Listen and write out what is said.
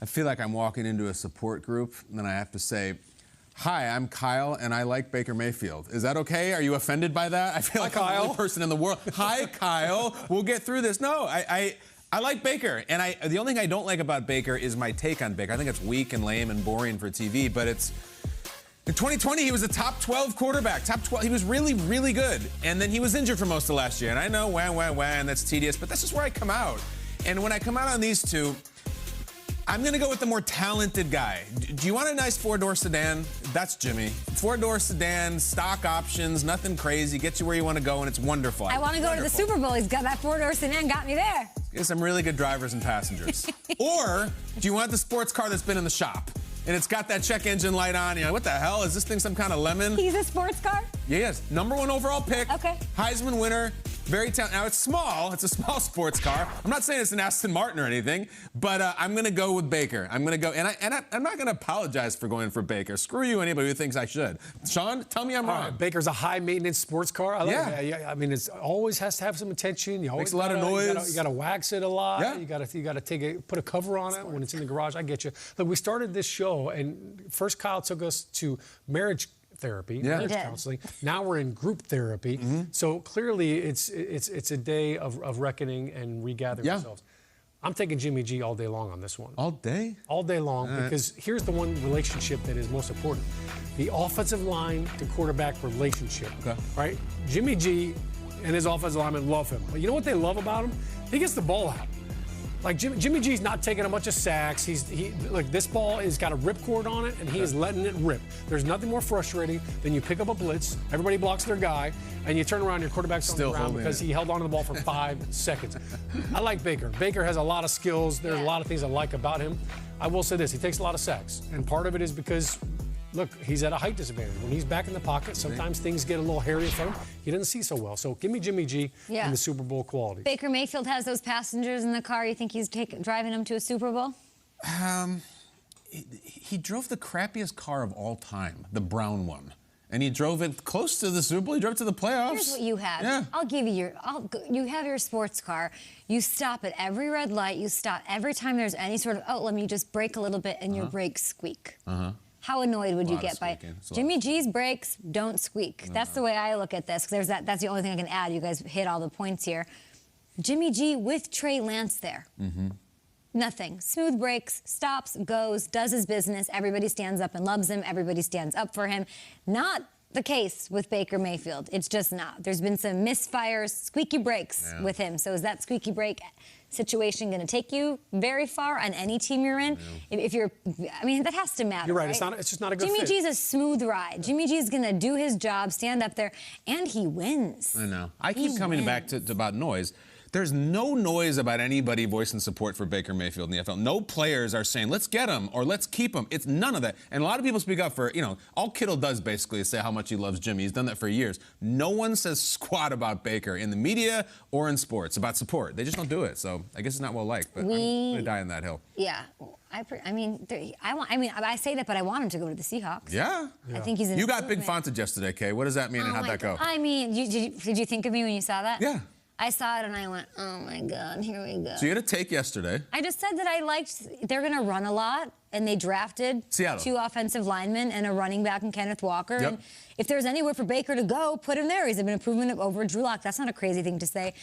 feel like I'm walking into a support group, and then I have to say, hi, I'm Kyle, and I like Baker Mayfield. Is that okay? Are you offended by that? I feel like I'm the only person in the world. Hi, Kyle. We'll get through this. No, I like Baker, and the only thing I don't like about Baker is my take on Baker. I think it's weak and lame and boring for TV, but it's... In 2020, he was a top 12 quarterback. Top 12. He was really, really good. And then he was injured for most of last year. And I know, that's tedious, but that's just where I come out. And when I come out on these two, I'm going to go with the more talented guy. Do you want a nice four-door sedan? That's Jimmy. Four-door sedan, stock options, nothing crazy, gets you where you want to go, and it's wonderful. I want to go to the Super Bowl. He's got that four-door sedan, got me there. There's some really good drivers and passengers. Or do you want the sports car that's been in the shop? And it's got that check engine light on. You're like, what the hell? Is this thing some kind of lemon? He's a sports car? Yeah, yes. #1 overall pick. Okay. Heisman winner. Very talented. Now, it's small. It's a small sports car. I'm not saying it's an Aston Martin or anything, but I'm going to go with Baker. I'm going to go, and I'm not going to apologize for going for Baker. Screw you, anybody who thinks I should. Sean, tell me I'm wrong. Baker's a high-maintenance sports car. I like that. Yeah, I mean, it always has to have some attention. You always makes a lot of noise. You got to wax it a lot. Yeah. You got to put a cover on it when it's in the garage. I get you. Look, we started this show, and first Kyle took us to marriage therapy, marriage counseling. Now we're in group therapy. So clearly it's a day of reckoning and regathering ourselves. I'm taking Jimmy G all day long on this one. All day? All day long, because here's the one relationship that is most important. The offensive line to quarterback relationship. Okay. Right? Jimmy G and his offensive linemen love him. But you know what they love about him? He gets the ball out. Like Jimmy G's not taking a bunch of sacks. Like this ball has got a ripcord on it, and he is letting it rip. There's nothing more frustrating than you pick up a blitz, everybody blocks their guy, and you turn around, your quarterback's on the ground because he held onto the ball for 5 seconds. I like Baker. Baker has a lot of skills. There's a lot of things I like about him. I will say this: he takes a lot of sacks, and part of it is because, look, he's at a height disadvantage. When he's back in the pocket, sometimes things get a little hairy in front of him. He doesn't see so well. So give me Jimmy G and the Super Bowl quality. Baker Mayfield has those passengers in the car. You think he's driving them to a Super Bowl? He drove the crappiest car of all time, the brown one. And he drove it close to the Super Bowl. He drove it to the playoffs. Here's what you have. Yeah. I'll give you you have your sports car. You stop at every red light. You stop every time there's any sort of, oh, let me just brake a little bit, and your brakes squeak. How annoyed would you get by Jimmy G's brakes don't squeak? That's the way I look at this. That's the only thing I can add. You guys hit all the points here. Jimmy G with Trey Lance there. Nothing. Smooth brakes, stops, goes, does his business. Everybody stands up and loves him. Everybody stands up for him. Not the case with Baker Mayfield. It's just not. There's been some misfires, squeaky brakes with him. So is that squeaky brake situation going to take you very far on any team you're in? If you're, I mean, that has to matter. You're right. Right? It's just not a good Jimmy fit. G's a smooth ride. Jimmy G's going to do his job, stand up there, and he wins. I know. I keep coming back to about noise. There's no noise about anybody voicing support for Baker Mayfield in the NFL. No players are saying, let's get him or let's keep him. It's none of that. And a lot of people speak up for, all Kittle does basically is say how much he loves Jimmy. He's done that for years. No one says squat about Baker in the media or in sports about support. They just don't do it. So I guess it's not well liked, but I'm going to die on that hill. Yeah. I say that, but I want him to go to the Seahawks. Yeah. I think he's an You got big fonted yesterday, Kay. What does that mean and how'd that go? I mean, did you think of me when you saw that? Yeah. I saw it and I went, oh my God, here we go. So you had a take yesterday. I just said that I liked, they're going to run a lot, and they drafted Seattle. 2 offensive linemen and a running back in Kenneth Walker. Yep. And if there's anywhere for Baker to go, put him there. He's been an improvement over Drew Lock. That's not a crazy thing to say.